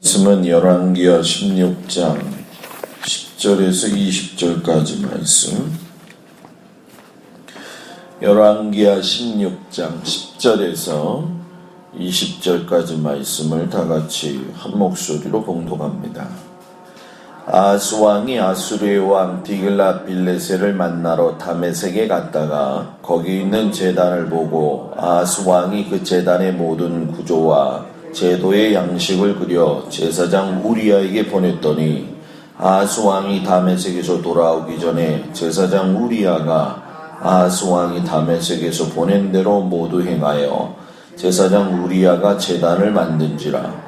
말씀은 열왕기하 16장 10절에서 20절까지 말씀. 열왕기하 16장 10절에서 20절까지 말씀을 다같이 한 목소리로 봉독합니다. 아하스 왕이 아수르의 왕 디글랏빌레셀을 만나러 다메섹에 갔다가 거기 있는 제단을 보고 아하스 왕이 그 제단의 모든 구조와 제도의 양식을 그려 제사장 우리야에게 보냈더니 아하스 왕이 다메섹에서 돌아오기 전에 제사장 우리야가 아하스 왕이 다메섹에서 보낸 대로 모두 행하여 제사장 우리야가 제단을 만든지라.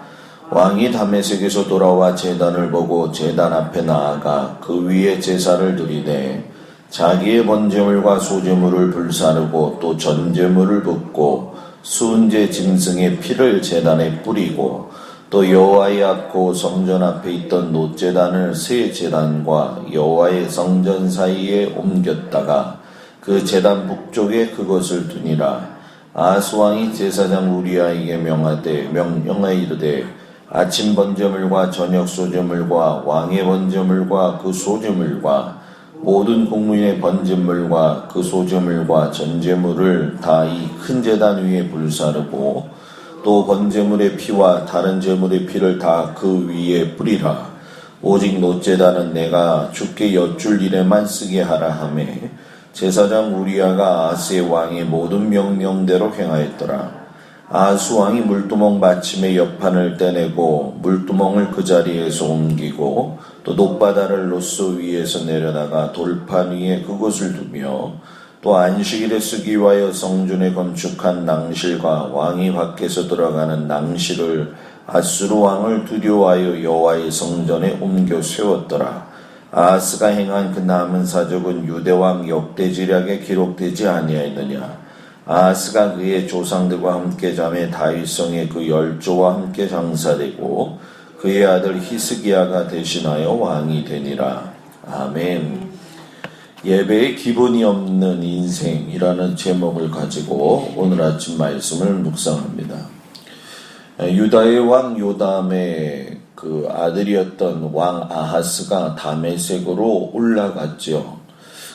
왕이 다메섹에서 돌아와 제단을 보고 제단 앞에 나아가 그 위에 제사를 드리되 자기의 번제물과 소제물을 불사르고 또 전제물을 붓고 수은제 짐승의 피를 제단에 뿌리고 또 여호와의 앞고 성전 앞에 있던 놋제단을 새 제단과 여호와의 성전 사이에 옮겼다가 그 제단 북쪽에 그것을 두니라. 아하스 왕이 제사장 우리야에게 명하여 이르되 아침 번제물과 저녁 소제물과 왕의 번제물과 그 소제물과 모든 국민의 번제물과 그 소제물과 전제물을 다 이 큰 제단 위에 불사르고 또 번제물의 피와 다른 제물의 피를 다 그 위에 뿌리라. 오직 놋제단은 내가 주께 여쭐 일에만 쓰게 하라 하매 제사장 우리야가 아하스의 왕의 모든 명령대로 행하였더라. 아하스 왕이 물두멍 받침의 옆판을 떼내고 물두멍을 그 자리에서 옮기고 또 놋바다를 놋소 위에서 내려다가 돌판 위에 그것을 두며 또 안식일에 쓰기 위하여 성전에 건축한 낭실과 왕이 밖에서 들어가는 낭실을 아수르 왕을 두려워하여 여호와의 성전에 옮겨 세웠더라. 아하스가 행한 그 남은 사적은 유대왕 역대지략에 기록되지 아니하였느냐. 아하스가 그의 조상들과 함께 자매 다윗성의 그 열조와 함께 장사되고 그의 아들 히스기야가 대신하여 왕이 되니라. 아멘. 예배의 기본이 없는 인생이라는 제목을 가지고 오늘 아침 말씀을 묵상합니다. 유다의 왕 요담의 그 아들이었던 왕 아하스가 다메섹으로 올라갔죠.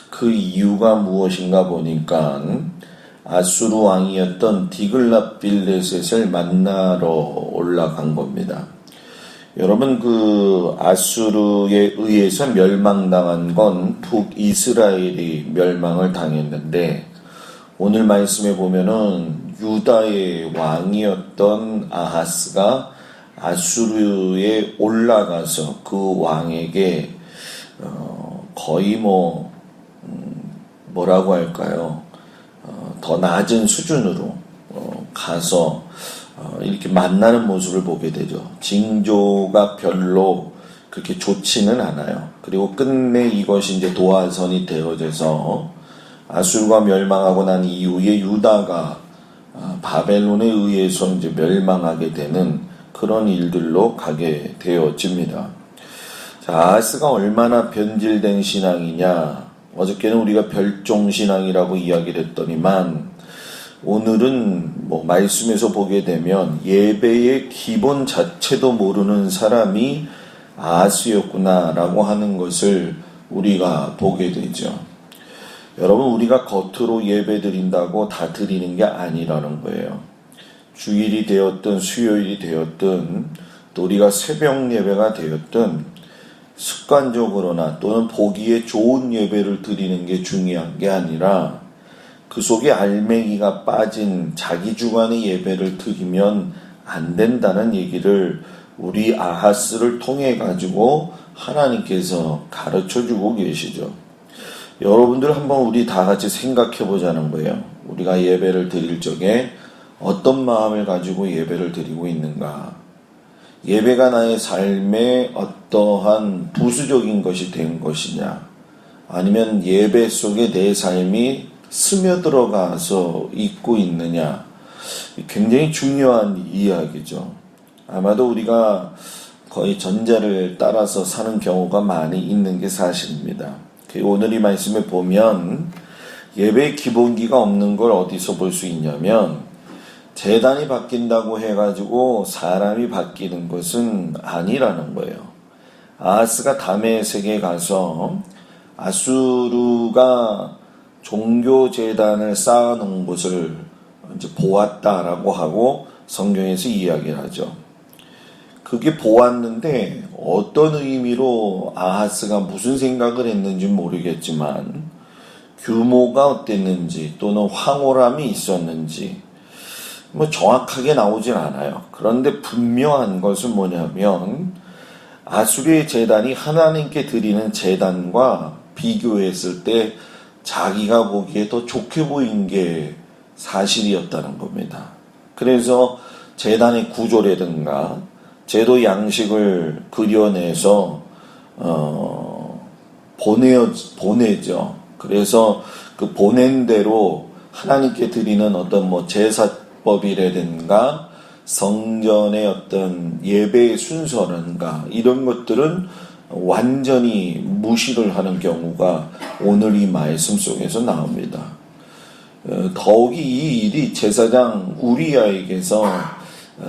그 이유가 무엇인가 보니까 아수르 왕이었던 디글랏빌레셋을 만나러 올라간 겁니다. 여러분, 그 아수르에 의해서 멸망당한 건 북이스라엘이 멸망을 당했는데 오늘 말씀에 보면은 유다의 왕이었던 아하스가 아수르에 올라가서 그 왕에게 거의 뭐라고 할까요? 더 낮은 수준으로 가서 이렇게 만나는 모습을 보게 되죠. 징조가 별로 그렇게 좋지는 않아요. 그리고 끝내 이것이 이제 도화선이 되어져서 아수르가 멸망하고 난 이후에 유다가 바벨론에 의해서 이제 멸망하게 되는 그런 일들로 가게 되어집니다. 자, 아하스가 얼마나 변질된 신앙이냐. 어저께는 우리가 별종신앙이라고 이야기를 했더니만 오늘은 말씀에서 보게 되면 예배의 기본 자체도 모르는 사람이 아하스였구나라고 하는 것을 우리가 보게 되죠. 여러분, 우리가 겉으로 예배 드린다고 다 드리는 게 아니라는 거예요. 주일이 되었든 수요일이 되었든 또 우리가 새벽 예배가 되었든 습관적으로나 또는 보기에 좋은 예배를 드리는 게 중요한 게 아니라 그 속에 알맹이가 빠진 자기 주관의 예배를 드리면 안 된다는 얘기를 우리 아하스를 통해 가지고 하나님께서 가르쳐주고 계시죠. 여러분들 한번 우리 다 같이 생각해 보자는 거예요. 우리가 예배를 드릴 적에 어떤 마음을 가지고 예배를 드리고 있는가. 예배가 나의 삶에 어떠한 부수적인 것이 된 것이냐, 아니면 예배 속에 내 삶이 스며들어가서 있고 있느냐. 굉장히 중요한 이야기죠. 아마도 우리가 거의 전자를 따라서 사는 경우가 많이 있는 게 사실입니다. 오늘 이 말씀에 보면 예배의 기본기가 없는 걸 어디서 볼 수 있냐면 제단이 바뀐다고 해가지고 사람이 바뀌는 것은 아니라는 거예요. 아하스가 다메섹에 가서 아수르가 종교 제단을 쌓아놓은 곳을 이제 보았다라고 하고 성경에서 이야기를 하죠. 그게 보았는데 어떤 의미로 아하스가 무슨 생각을 했는지 모르겠지만 규모가 어땠는지 또는 황홀함이 있었는지 뭐 정확하게 나오진 않아요. 그런데 분명한 것은 뭐냐면 아수르의 제단이 하나님께 드리는 제단과 비교했을 때 자기가 보기에 더 좋게 보인 게 사실이었다는 겁니다. 그래서 제단의 구조라든가 제도 양식을 그려내서 보내죠. 그래서 그 보낸 대로 하나님께 드리는 어떤 뭐 제사법이라든가 성전의 어떤 예배의 순서라든가 이런 것들은 완전히 무시를 하는 경우가 오늘 이 말씀 속에서 나옵니다. 더욱이 이 일이 제사장 우리아에게서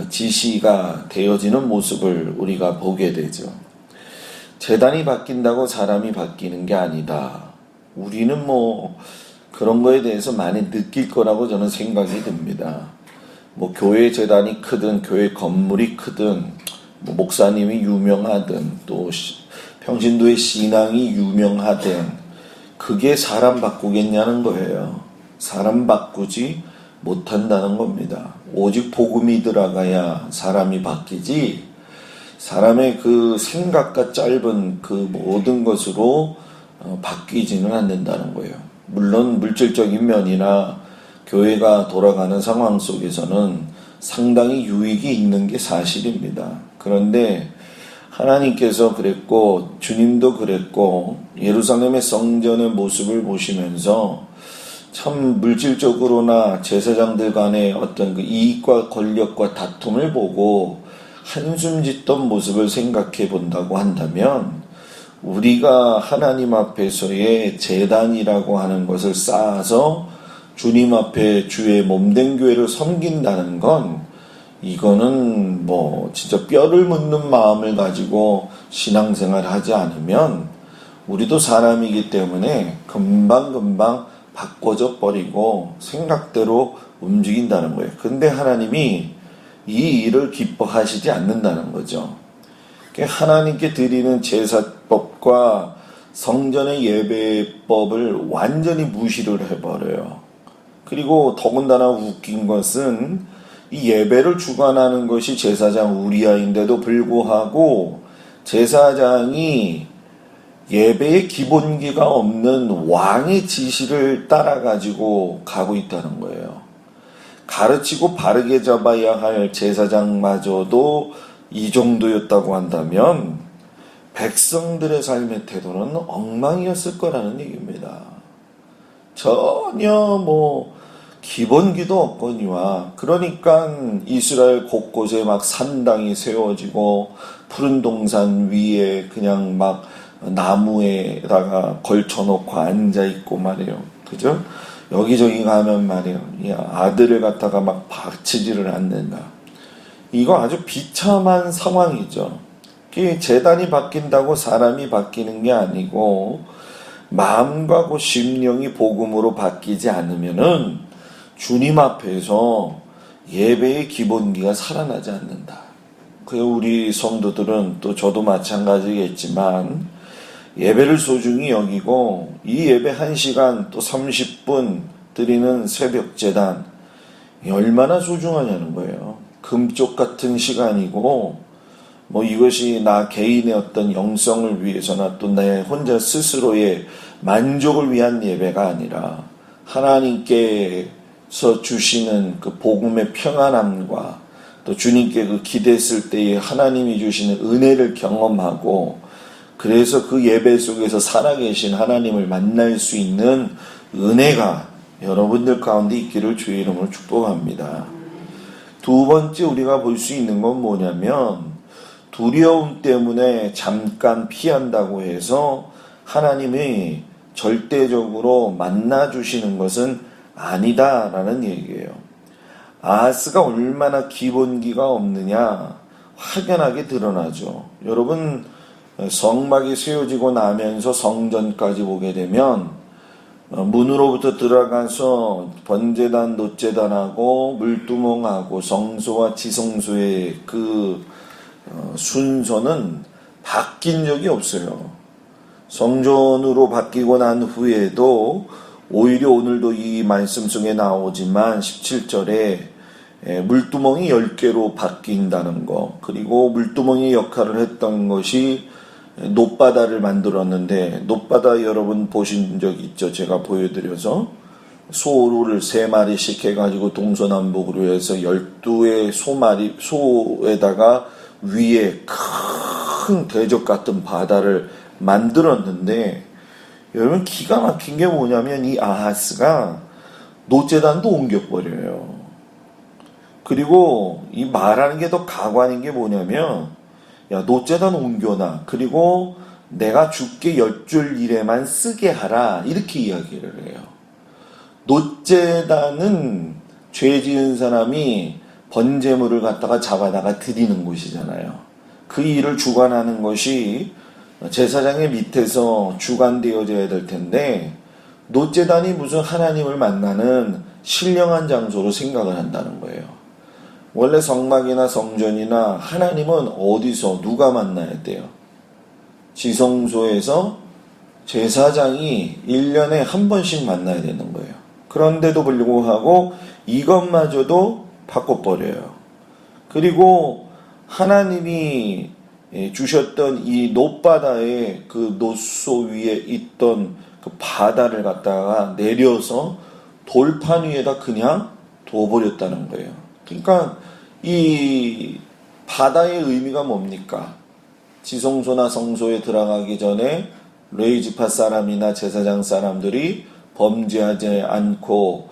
지시가 되어지는 모습을 우리가 보게 되죠. 제단이 바뀐다고 사람이 바뀌는 게 아니다. 우리는 뭐 그런 거에 대해서 많이 느낄 거라고 저는 생각이 듭니다. 뭐 교회 제단이 크든 교회 건물이 크든 뭐 목사님이 유명하든 또 평신도의 신앙이 유명하든 그게 사람 바꾸겠냐는 거예요. 사람 바꾸지 못한다는 겁니다. 오직 복음이 들어가야 사람이 바뀌지 사람의 그 생각과 짧은 그 모든 것으로 바뀌지는 않는다는 거예요. 물론 물질적인 면이나 교회가 돌아가는 상황 속에서는 상당히 유익이 있는 게 사실입니다. 그런데 하나님께서 그랬고 주님도 그랬고 예루살렘의 성전의 모습을 보시면서 참 물질적으로나 제사장들 간의 어떤 그 이익과 권력과 다툼을 보고 한숨 짓던 모습을 생각해 본다고 한다면 우리가 하나님 앞에서의 제단이라고 하는 것을 쌓아서 주님 앞에 주의 몸된 교회를 섬긴다는 건 이거는 뭐 진짜 뼈를 묻는 마음을 가지고 신앙생활을 하지 않으면 우리도 사람이기 때문에 금방금방 바꿔져 버리고 생각대로 움직인다는 거예요. 근데 하나님이 이 일을 기뻐하시지 않는다는 거죠. 하나님께 드리는 제사법과 성전의 예배법을 완전히 무시를 해버려요. 그리고 더군다나 웃긴 것은 이 예배를 주관하는 것이 제사장 우리아인데도 불구하고 제사장이 예배의 기본기가 없는 왕의 지시를 따라가지고 가고 있다는 거예요. 가르치고 바르게 잡아야 할 제사장마저도 이 정도였다고 한다면 백성들의 삶의 태도는 엉망이었을 거라는 얘기입니다. 전혀 뭐 기본기도 없거니와 그러니까 이스라엘 곳곳에 막 산당이 세워지고 푸른 동산 위에 그냥 막 나무에다가 걸쳐놓고 앉아있고 말이에요. 그죠? 여기저기 가면 말이에요. 아들을 갖다가 막 바치지를 않는다. 이거 아주 비참한 상황이죠. 제단이 바뀐다고 사람이 바뀌는 게 아니고 마음과 그 심령이 복음으로 바뀌지 않으면은 주님 앞에서 예배의 기본기가 살아나지 않는다. 우리 성도들은 또 저도 마찬가지겠지만 예배를 소중히 여기고 이 예배 1시간 또 30분 드리는 새벽 제단 얼마나 소중하냐는 거예요. 금쪽 같은 시간이고 뭐 이것이 나 개인의 어떤 영성을 위해서나 또 내 혼자 스스로의 만족을 위한 예배가 아니라 하나님께서 주시는 그 복음의 평안함과 또 주님께 그 기대했을 때에 하나님이 주시는 은혜를 경험하고 그래서 그 예배 속에서 살아계신 하나님을 만날 수 있는 은혜가 여러분들 가운데 있기를 주의 이름으로 축복합니다. 두 번째 우리가 볼 수 있는 건 뭐냐면 두려움 때문에 잠깐 피한다고 해서 하나님이 절대적으로 만나주시는 것은 아니다라는 얘기예요. 아하스가 얼마나 기본기가 없느냐 확연하게 드러나죠. 여러분, 성막이 세워지고 나면서 성전까지 보게 되면 문으로부터 들어가서 번제단, 놋제단하고 물두멍하고 성소와 지성소의 그 순서는 바뀐 적이 없어요. 성전으로 바뀌고 난 후에도 오히려 오늘도 이 말씀 속에 나오지만 17절에 물두멍이 10개로 바뀐다는 거, 그리고 물두멍의 역할을 했던 것이 놋바다를 만들었는데, 놋바다 여러분 보신 적 있죠? 제가 보여드려서 소를 3마리씩 해가지고 동서남북으로 해서 12의 소에다가 위에 큰 대적 같은 바다를 만들었는데, 여러분 기가 막힌 게 뭐냐면 이 아하스가 놋제단도 옮겨버려요. 그리고 이 말하는 게 더 가관인 게 뭐냐면, 야, 놋제단 옮겨놔. 그리고 내가 죽게 10줄 일에만 쓰게 하라. 이렇게 이야기를 해요. 놋제단은 죄 지은 사람이 번제물을 갖다가 잡아다가 드리는 곳이잖아요. 그 일을 주관하는 것이 제사장의 밑에서 주관되어져야 될 텐데, 놋제단이 무슨 하나님을 만나는 신령한 장소로 생각을 한다는 거예요. 원래 성막이나 성전이나 하나님은 어디서 누가 만나야 돼요? 지성소에서 제사장이 1년에 한 번씩 만나야 되는 거예요. 그런데도 불구하고 이것마저도 바꿔버려요. 그리고 하나님이 주셨던 이 놋바다에 그 놋소 위에 있던 그 바다를 갖다가 내려서 돌판 위에다 그냥 둬버렸다는 거예요. 그러니까 이 바다의 의미가 뭡니까? 지성소나 성소에 들어가기 전에 레위지파 사람이나 제사장 사람들이 범죄하지 않고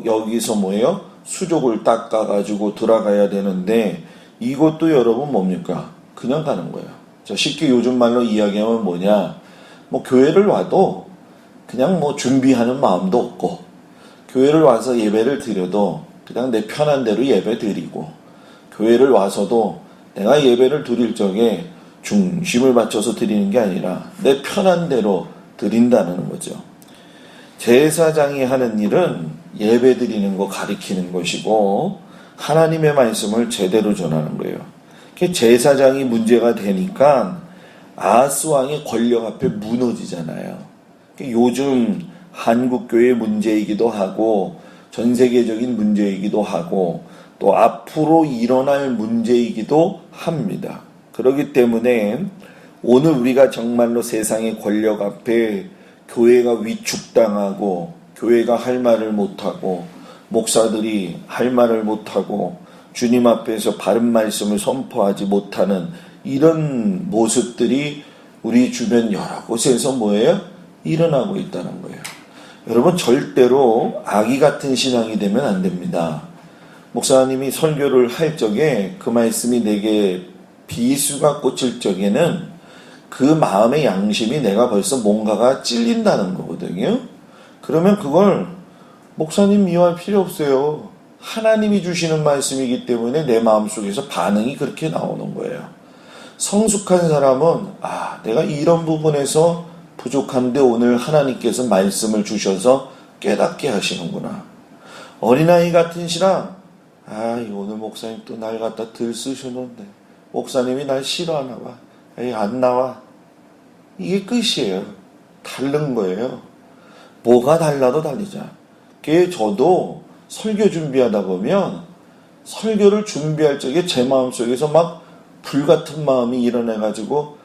여기서 뭐예요? 수족을 닦아가지고 들어가야 되는데, 이것도 여러분 뭡니까? 그냥 가는 거예요. 자, 쉽게 요즘 말로 이야기하면 뭐냐? 교회를 와도 그냥 준비하는 마음도 없고, 교회를 와서 예배를 드려도 그냥 내 편한 대로 예배 드리고, 교회를 와서도 내가 예배를 드릴 적에 중심을 맞춰서 드리는 게 아니라 내 편한 대로 드린다는 거죠. 제사장이 하는 일은 예배 드리는 거 가리키는 것이고, 하나님의 말씀을 제대로 전하는 거예요. 제사장이 문제가 되니까 아하스 왕의 권력 앞에 무너지잖아요. 요즘 한국교회 문제이기도 하고 전 세계적인 문제이기도 하고 또 앞으로 일어날 문제이기도 합니다. 그렇기 때문에 오늘 우리가 정말로 세상의 권력 앞에 교회가 위축당하고 교회가 할 말을 못하고 목사들이 할 말을 못하고 주님 앞에서 바른 말씀을 선포하지 못하는 이런 모습들이 우리 주변 여러 곳에서 뭐예요? 일어나고 있다는 거예요. 여러분, 절대로 아기 같은 신앙이 되면 안 됩니다. 목사님이 설교를 할 적에 그 말씀이 내게 비수가 꽂힐 적에는 그 마음의 양심이 내가 벌써 뭔가가 찔린다는 거거든요. 그러면 그걸 목사님 미워할 필요 없어요. 하나님이 주시는 말씀이기 때문에 내 마음속에서 반응이 그렇게 나오는 거예요. 성숙한 사람은 내가 이런 부분에서 부족한데 오늘 하나님께서 말씀을 주셔서 깨닫게 하시는구나. 어린아이 같은 신앙, 오늘 목사님 또 날 갖다 들쓰셨는데 목사님이 날 싫어하나 봐. 안 나와. 이게 끝이에요. 다른 거예요. 뭐가 달라도 달리자. 저도 설교 준비하다 보면 설교를 준비할 적에 제 마음속에서 막 불같은 마음이 일어나가지고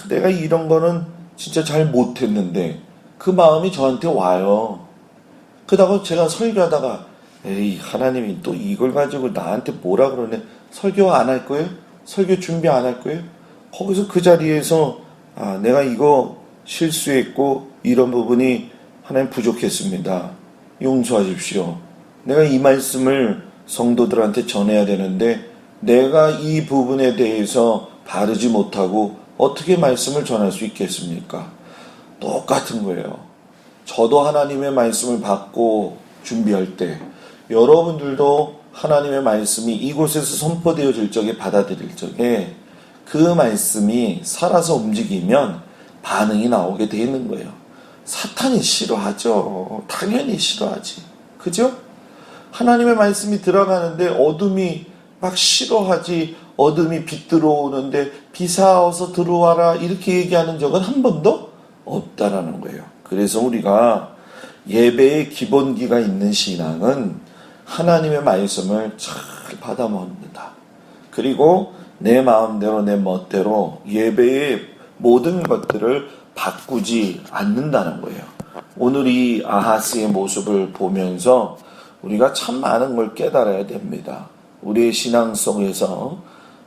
내가 이런 거는 진짜 잘 못했는데 그 마음이 저한테 와요. 그러다가 제가 설교하다가 하나님이 또 이걸 가지고 나한테 뭐라 그러네. 설교 안 할 거예요? 설교 준비 안 할 거예요? 거기서 그 자리에서 내가 이거 실수했고 이런 부분이 하나님 부족했습니다. 용서하십시오. 내가 이 말씀을 성도들한테 전해야 되는데 내가 이 부분에 대해서 바르지 못하고 어떻게 말씀을 전할 수 있겠습니까? 똑같은 거예요. 저도 하나님의 말씀을 받고 준비할 때 여러분들도 하나님의 말씀이 이곳에서 선포되어질 적에 받아들일 적에 그 말씀이 살아서 움직이면 반응이 나오게 돼 있는 거예요. 사탄이 싫어하죠. 당연히 싫어하지. 그죠? 하나님의 말씀이 들어가는데 어둠이 막 싫어하지. 어둠이 빛 들어오는데 비사어서 들어와라 이렇게 얘기하는 적은 한 번도 없다라는 거예요. 그래서 우리가 예배의 기본기가 있는 신앙은 하나님의 말씀을 잘 받아 먹는다. 그리고 내 마음대로 내 멋대로 예배의 모든 것들을 바꾸지 않는다는 거예요. 오늘 이 아하스의 모습을 보면서 우리가 참 많은 걸 깨달아야 됩니다. 우리의 신앙 속에서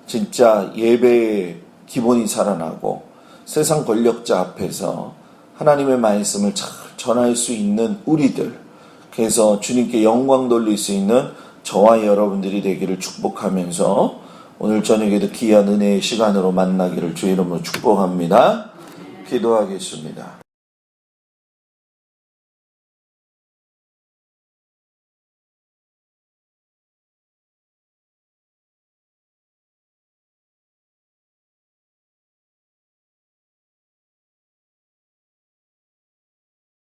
진짜 예배의 기본이 살아나고 세상 권력자 앞에서 하나님의 말씀을 잘 전할 수 있는 우리들, 그래서 주님께 영광 돌릴 수 있는 저와 여러분들이 되기를 축복하면서 오늘 저녁에도 귀한 은혜의 시간으로 만나기를 주 이름으로 축복합니다. 기도하겠습니다.